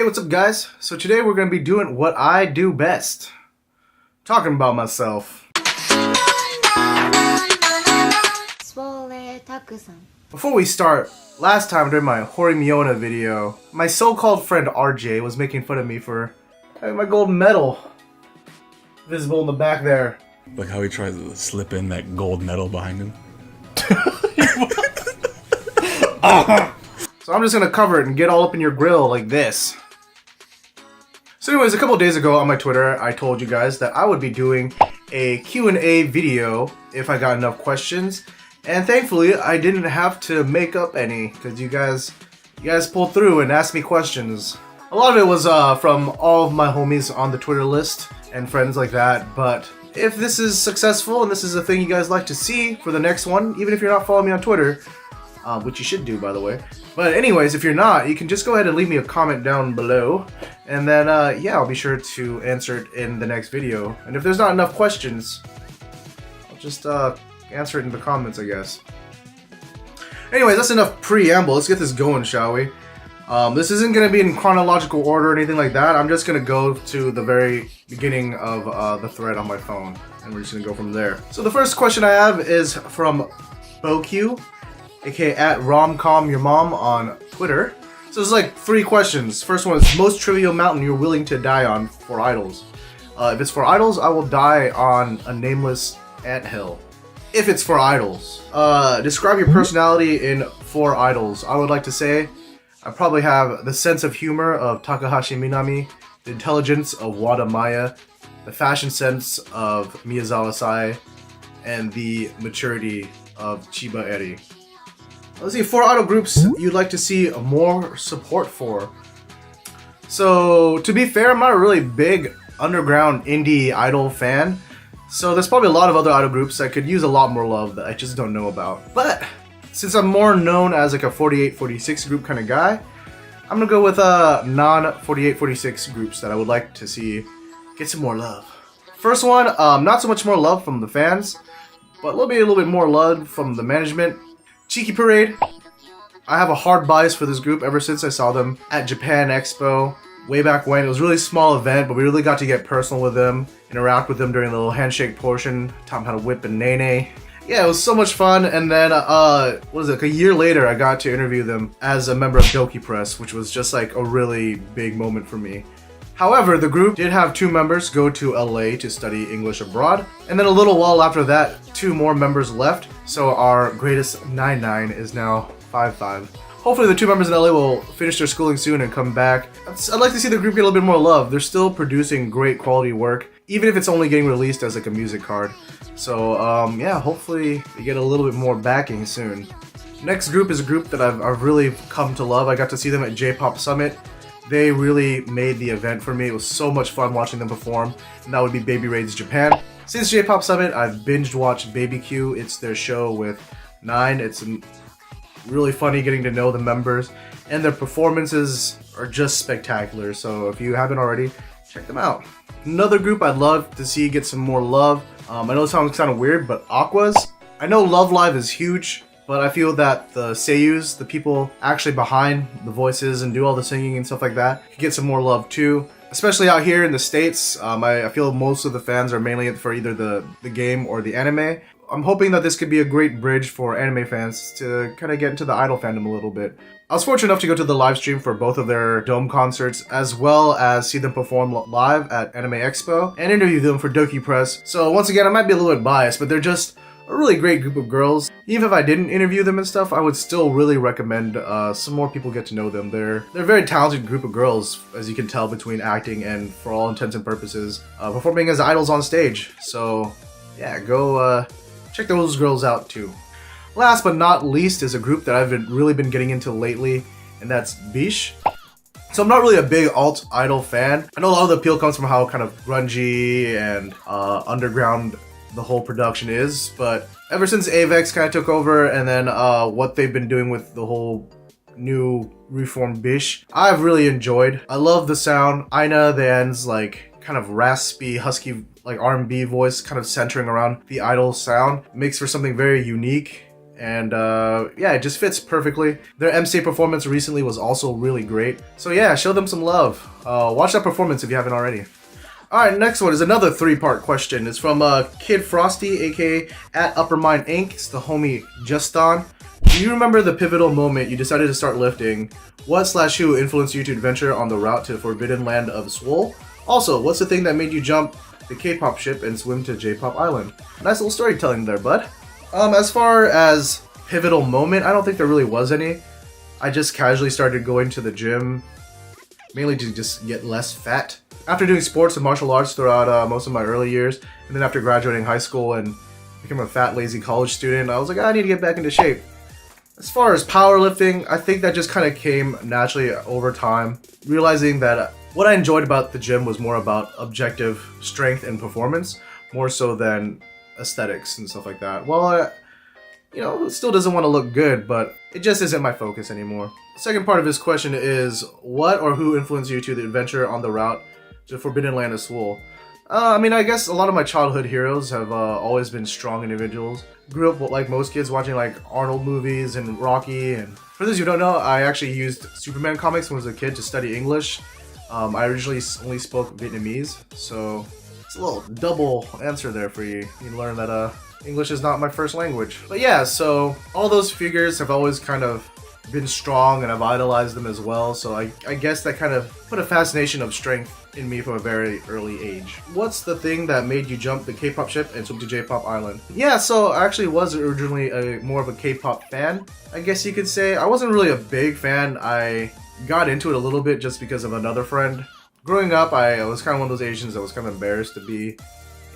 Hey, what's up guys? So today we're going to be doing what I do best. Talking about myself. Before we start, last time during my Horimiona video, my so-called friend RJ was making fun of me for having my gold medal visible in the back there. Like how he tries to slip in that gold medal behind him. So I'm just going to cover it and get all up in your grill like this. So anyways, a couple days ago on my Twitter, I told you guys that I would be doing a Q&A video if I got enough questions. And thankfully, I didn't have to make up any, because you guys pulled through and asked me questions. A lot of it was from all of my homies on the Twitter list and friends like that, but if this is successful and this is a thing you guys like to see for the next one, even if you're not following me on Twitter, which you should do by the way. But anyways, if you're not, you can just go ahead and leave me a comment down below, and then yeah, I'll be sure to answer it in the next video. And if there's not enough questions, I'll just answer it in the comments, I guess. Anyways, that's enough preamble. Let's get this going, shall we? This isn't going to be in chronological order or anything like that. I'm just going to go to the very beginning of the thread on my phone, and we're just going to go from there. So the first question I have is from BoQ, aka at romcomyourmom on Twitter. So there's like 3 questions. First one is most trivial mountain you're willing to die on for idols. If it's for idols, I will die on a nameless anthill. If it's for idols. Describe your personality in 4 idols. I would like to say I probably have the sense of humor of Takahashi Minami, the intelligence of Wada Maya, the fashion sense of Miyazawa Sai, and the maturity of Chiba Eri. Let's see, 4 idol groups you'd like to see more support for. So, to be fair, I'm not a really big underground indie idol fan. So there's probably a lot of other idol groups that could use a lot more love that I just don't know about. But, since I'm more known as like a 48-46 group kind of guy, I'm gonna go with non-48-46 groups that I would like to see get some more love. First one, not so much more love from the fans, but a little bit more love from the management. Cheeky Parade. I have a hard bias for this group ever since I saw them at Japan Expo way back when. It was a really small event, but we really got to get personal with them, interact with them during the little handshake portion, taught them how to whip and nay-nay. Yeah, it was so much fun, and then, what was it, a year later I got to interview them as a member of Doki Press, which was just like a really big moment for me. However, the group did have 2 members go to LA to study English abroad, and then a little while after that, 2 more members left, so our greatest 9-9 is now 5-5. Hopefully the 2 members in LA will finish their schooling soon and come back. I'd like to see the group get a little bit more love. They're still producing great quality work, even if it's only getting released as like a music card. So yeah, hopefully they get a little bit more backing soon. Next group is a group that I've really come to love. I got to see them at J-Pop Summit. They really made the event for me. It was so much fun watching them perform, and that would be Baby Raids Japan. Since J-Pop Summit, I've binge watched Baby Q. It's their show with 9. It's really funny getting to know the members, and their performances are just spectacular. So if you haven't already, check them out. Another group I'd love to see get some more love. I know it sounds kind of weird, but Aquas. I know Love Live is huge, but I feel that the seiyus, the people actually behind the voices and do all the singing and stuff like that, could get some more love too. Especially out here in the States, I feel most of the fans are mainly for either the game or the anime. I'm hoping that this could be a great bridge for anime fans to kind of get into the idol fandom a little bit. I was fortunate enough to go to the live stream for both of their Dome concerts, as well as see them perform live at Anime Expo, and interview them for Doki Press. So once again, I might be a little bit biased, but they're just a really great group of girls. Even if I didn't interview them and stuff, I would still really recommend some more people get to know them. They're a very talented group of girls, as you can tell between acting and, for all intents and purposes, performing as idols on stage. So yeah, go check those girls out too. Last but not least is a group that I've really been getting into lately, and that's Bish. So I'm not really a big alt idol fan. I know a lot of the appeal comes from how kind of grungy and underground the whole production is, but ever since Avex kind of took over, and then what they've been doing with the whole new reformed Bish, I've really enjoyed. I love the sound. Aina, the end's like kind of raspy, husky, like R&B voice, kind of centering around the idol sound, makes for something very unique And yeah, it just fits perfectly. Their MC performance recently was also really great. So yeah, show them some love. Watch that performance if you haven't already. Alright, next one is another 3-part question. It's from Kid Frosty, aka at Uppermind Inc. It's the homie Justin. Do you remember the pivotal moment you decided to start lifting? What/who influenced you to adventure on the route to the forbidden land of Swole? Also, what's the thing that made you jump the K-pop ship and swim to J-pop Island? Nice little storytelling there, bud. As far as pivotal moment, I don't think there really was any. I just casually started going to the gym, mainly to just get less fat. After doing sports and martial arts throughout most of my early years, and then after graduating high school and becoming a fat, lazy college student, I was like, I need to get back into shape. As far as powerlifting, I think that just kind of came naturally over time, realizing that what I enjoyed about the gym was more about objective strength and performance, more so than aesthetics and stuff like that. Well, you know, it still doesn't want to look good, but it just isn't my focus anymore. The second part of his question is, what or who influenced you to the adventure on the route to the Forbidden Land of Swole? I mean, I guess a lot of my childhood heroes have always been strong individuals. Grew up, like most kids, watching like Arnold movies and Rocky. And for those who don't know, I actually used Superman comics when I was a kid to study English. I originally only spoke Vietnamese, so it's a little double answer there for you. You learn that English is not my first language. But yeah, so all those figures have always kind of been strong, and I've idolized them as well, so I guess that kind of put a fascination of strength in me from a very early age. What's the thing that made you jump the K-pop ship and swim to J-pop Island? Yeah, so I actually was originally more of a K-pop fan, I guess you could say. I wasn't really a big fan. I got into it a little bit just because of another friend. Growing up, I was kind of one of those Asians that was kind of embarrassed to be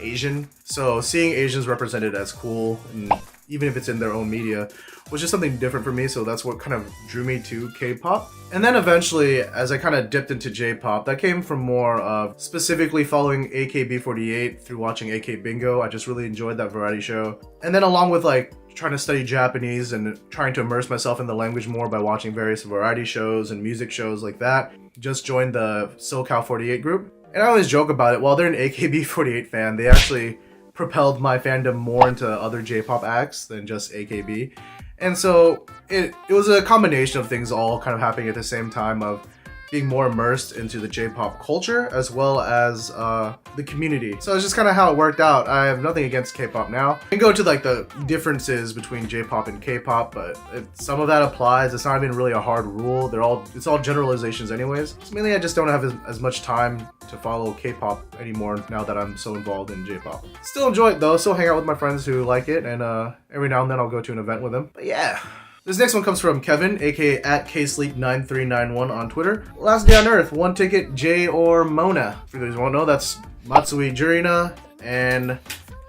Asian, so seeing Asians represented as cool, and even if it's in their own media, was just something different for me, so that's what kind of drew me to K-pop. And then eventually, as I kind of dipped into J-pop, that came from more of specifically following AKB48 through watching AK Bingo. I just really enjoyed that variety show. And then along with like trying to study Japanese and trying to immerse myself in the language more by watching various variety shows and music shows like that, just joined the SoCal48 group. And I always joke about it, while they're an AKB48 fan, they actually propelled my fandom more into other J-pop acts than just AKB. And so it was a combination of things all kind of happening at the same time, of being more immersed into the J-pop culture as well as the community. So it's just kind of how it worked out. I have nothing against K-pop now. I can go to like the differences between J-pop and K-pop, but some of that applies. It's not even really a hard rule. It's all generalizations anyways. So mainly I just don't have as much time to follow K-pop anymore now that I'm so involved in J-pop. Still enjoy it though, still hang out with my friends who like it, and every now and then I'll go to an event with them. But yeah. This next one comes from Kevin, aka at ksleep9391 on Twitter. Last day on Earth, one ticket, Jay or Mona. For those who won't know, that's Matsui Jurina and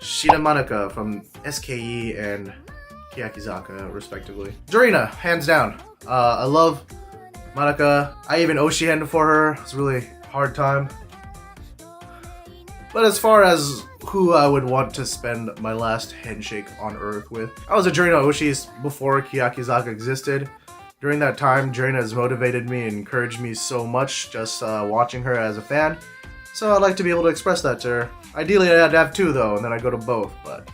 Shida Manaka from SKE and Kiyakizaka, respectively. Jurina, hands down. I love Manaka. I even Oshien for her. It's a really hard time. But as far as who I would want to spend my last handshake on Earth with, I was a Jurina Oshis before Kiyakizaka existed. During that time, Jurina has motivated me and encouraged me so much just watching her as a fan. So I'd like to be able to express that to her. Ideally, I'd have two though, and then I'd go to both, but...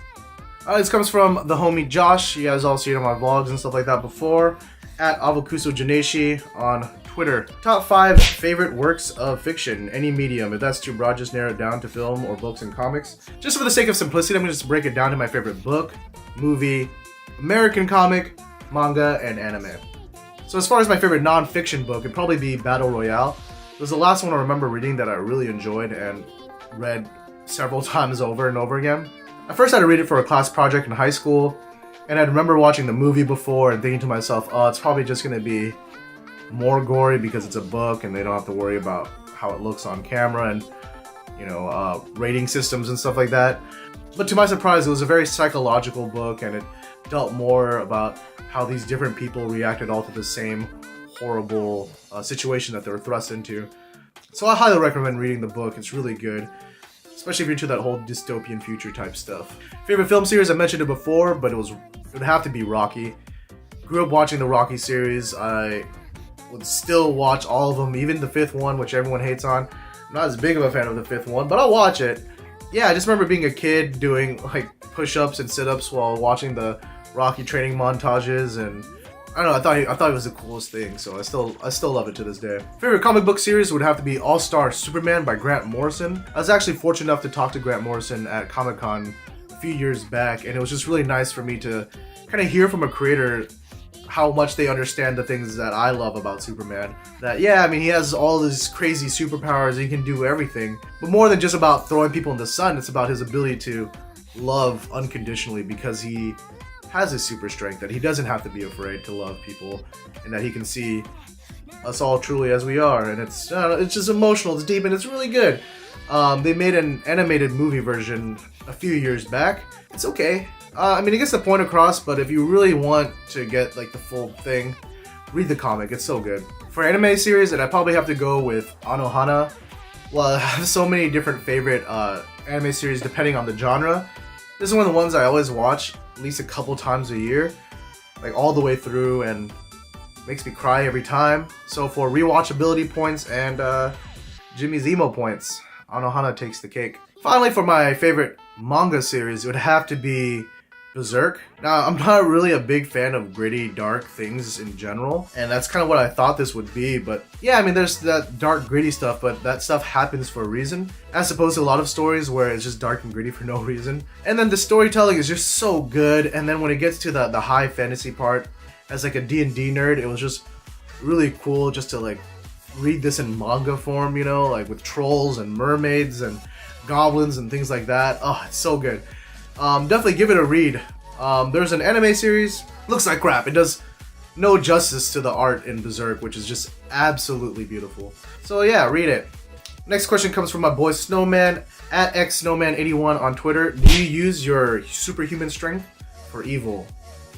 this comes from the homie Josh. You guys all seen it on my vlogs and stuff like that before. At Avokuso Janeshi on Twitter. Top 5 favorite works of fiction, any medium. If that's too broad, just narrow it down to film or books and comics. Just for the sake of simplicity, I'm going to just break it down to my favorite book, movie, American comic, manga, and anime. So as far as my favorite non-fiction book, it'd probably be Battle Royale. It was the last one I remember reading that I really enjoyed and read several times over and over again. I first had to read it for a class project in high school, and I remember watching the movie before and thinking to myself, oh, it's probably just going to be more gory because it's a book and they don't have to worry about how it looks on camera and, you know, rating systems and stuff like that. But to my surprise, it was a very psychological book, and it dealt more about how these different people reacted all to the same horrible situation that they were thrust into. So I highly recommend reading the book. It's really good, especially if you're into that whole dystopian future type stuff. Favorite film series, I mentioned it before, but it would have to be Rocky. Grew up watching the Rocky series. I would still watch all of them, even the fifth one, which everyone hates on. I'm not as big of a fan of the fifth one, but I'll watch it. Yeah, I just remember being a kid doing like push-ups and sit-ups while watching the Rocky training montages, and I don't know, I thought it was the coolest thing, so I still love it to this day. Favorite comic book series would have to be All-Star Superman by Grant Morrison. I was actually fortunate enough to talk to Grant Morrison at Comic-Con a few years back, and it was just really nice for me to kind of hear from a creator how much they understand the things that I love about Superman. That, yeah, I mean, he has all these crazy superpowers, he can do everything, but more than just about throwing people in the sun, it's about his ability to love unconditionally, because he has his super strength, that he doesn't have to be afraid to love people, and that he can see us all truly as we are, and it's just emotional, it's deep, and it's really good. They made an animated movie version a few years back. It's okay. I mean, it gets the point across, but if you really want to get like the full thing, read the comic, it's so good. For anime series, and I probably have to go with Anohana. Well, I have so many different favorite anime series depending on the genre. This is one of the ones I always watch at least a couple times a year, like all the way through, and makes me cry every time. So for rewatchability points and Jimmy's emo points, Anohana takes the cake. Finally, for my favorite manga series, it would have to be Berserk. Now, I'm not really a big fan of gritty, dark things in general, and that's kind of what I thought this would be, but yeah, I mean, there's that dark, gritty stuff, but that stuff happens for a reason, as opposed to a lot of stories where it's just dark and gritty for no reason. And then the storytelling is just so good, and then when it gets to the high fantasy part, as like a D&D nerd, it was just really cool just to like read this in manga form, you know, like with trolls and mermaids and goblins and things like that. Oh, it's so good. Definitely give it a read. There's an anime series, looks like crap. It does no justice to the art in Berserk, which is just absolutely beautiful. So yeah, read it. Next question comes from my boy Snowman, at xsnowman81 on Twitter. Do you use your superhuman strength for evil?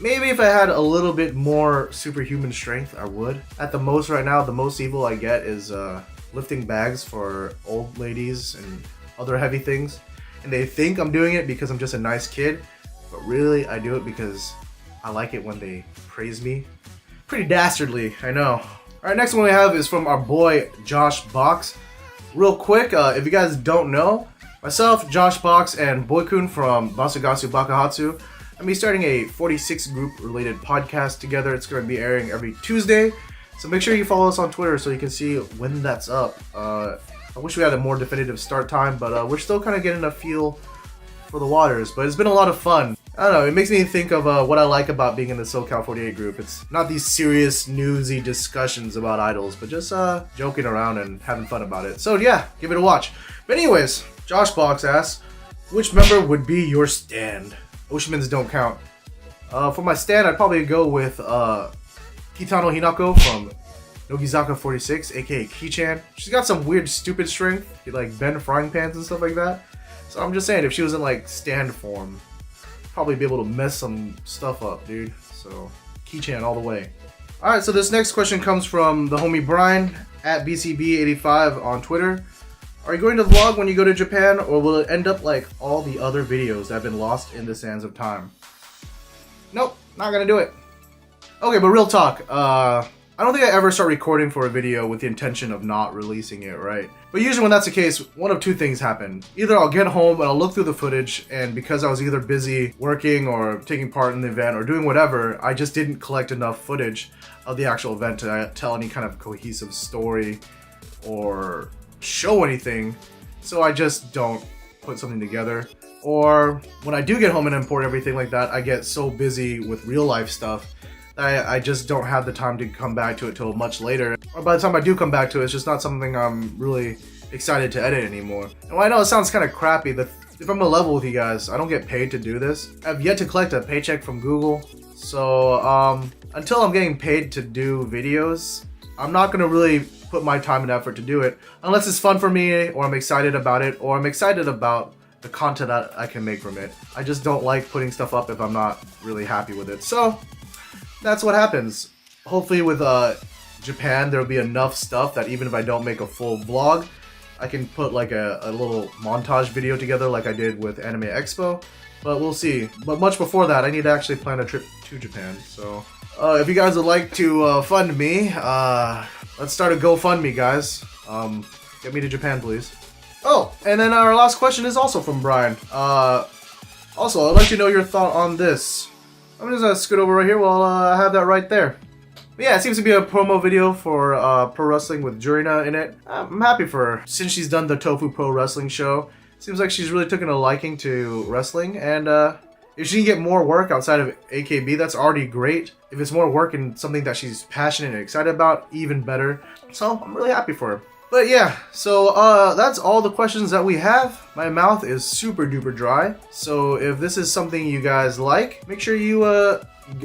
Maybe if I had a little bit more superhuman strength, I would. At the most right now, the most evil I get is lifting bags for old ladies and other heavy things. And they think I'm doing it because I'm just a nice kid, but really I do it because I like it when they praise me. Pretty dastardly, I know. Alright, next one we have is from our boy Josh Box. Real quick, if you guys don't know, myself, Josh Box, and Boykun from Basagasu Bakahatsu, I'm be starting a 46 group related podcast together. It's going to be airing every Tuesday, so make sure you follow us on Twitter so you can see when that's up. I wish we had a more definitive start time, but we're still kind of getting a feel for the waters. But it's been a lot of fun. I don't know, it makes me think of what I like about being in the SoCal 48 group. It's not these serious, newsy discussions about idols, but just joking around and having fun about it. So yeah, give it a watch. But anyways, Josh Box asks, which member would be your stand? Oshimins don't count. For my stand, I'd probably go with Kitano Hinako from Nogizaka 46, aka Ki-chan. She's got some weird, stupid strength. She like bend frying pans and stuff like that. So I'm just saying, if she was in like stand form, probably be able to mess some stuff up, dude. So Ki-chan all the way. Alright, so this next question comes from the homie Brian at BCB85 on Twitter. Are you going to vlog when you go to Japan, or will it end up like all the other videos that have been lost in the sands of time? Nope, not gonna do it. Okay, but real talk, I don't think I ever start recording for a video with the intention of not releasing it, right? But usually when that's the case, one of two things happen. Either I'll get home and I'll look through the footage, and because I was either busy working or taking part in the event or doing whatever, I just didn't collect enough footage of the actual event to tell any kind of cohesive story or show anything, so I just don't put something together. Or when I do get home and import everything like that, I get so busy with real life stuff that I just don't have the time to come back to it till much later. Or by the time I do come back to it, it's just not something I'm really excited to edit anymore. And while I know it sounds kind of crappy, if I'm gonna level with you guys, I don't get paid to do this. I've yet to collect a paycheck from Google, so until I'm getting paid to do videos, I'm not gonna really put my time and effort to do it unless it's fun for me, or I'm excited about it, or I'm excited about the content that I can make from it. I just don't like putting stuff up if I'm not really happy with it. So that's what happens. Hopefully with Japan, there'll be enough stuff that even if I don't make a full vlog, I can put like a little montage video together like I did with Anime Expo. But we'll see. But much before that, I need to actually plan a trip to Japan. So if you guys would like to fund me, let's start a GoFundMe, guys. Get me to Japan, please. Oh, and then our last question is also from Brian. Also, I'd like to know your thought on this. I'm just gonna scoot over right here while I have that right there. But yeah, it seems to be a promo video for pro wrestling with Jurina in it. I'm happy for her since she's done the Tofu Pro Wrestling show. Seems like she's really taken a liking to wrestling, and if she can get more work outside of AKB, that's already great. If it's more work and something that she's passionate and excited about, even better. So I'm really happy for her. But yeah, so that's all the questions that we have. My mouth is super duper dry, so if this is something you guys like, make sure you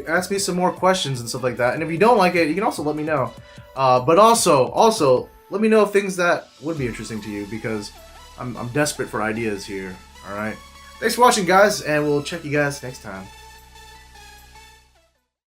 ask me some more questions and stuff like that. And if you don't like it, you can also let me know. But also let me know things that would be interesting to you, because I'm desperate for ideas here. All right. Thanks for watching, guys, and we'll check you guys next time.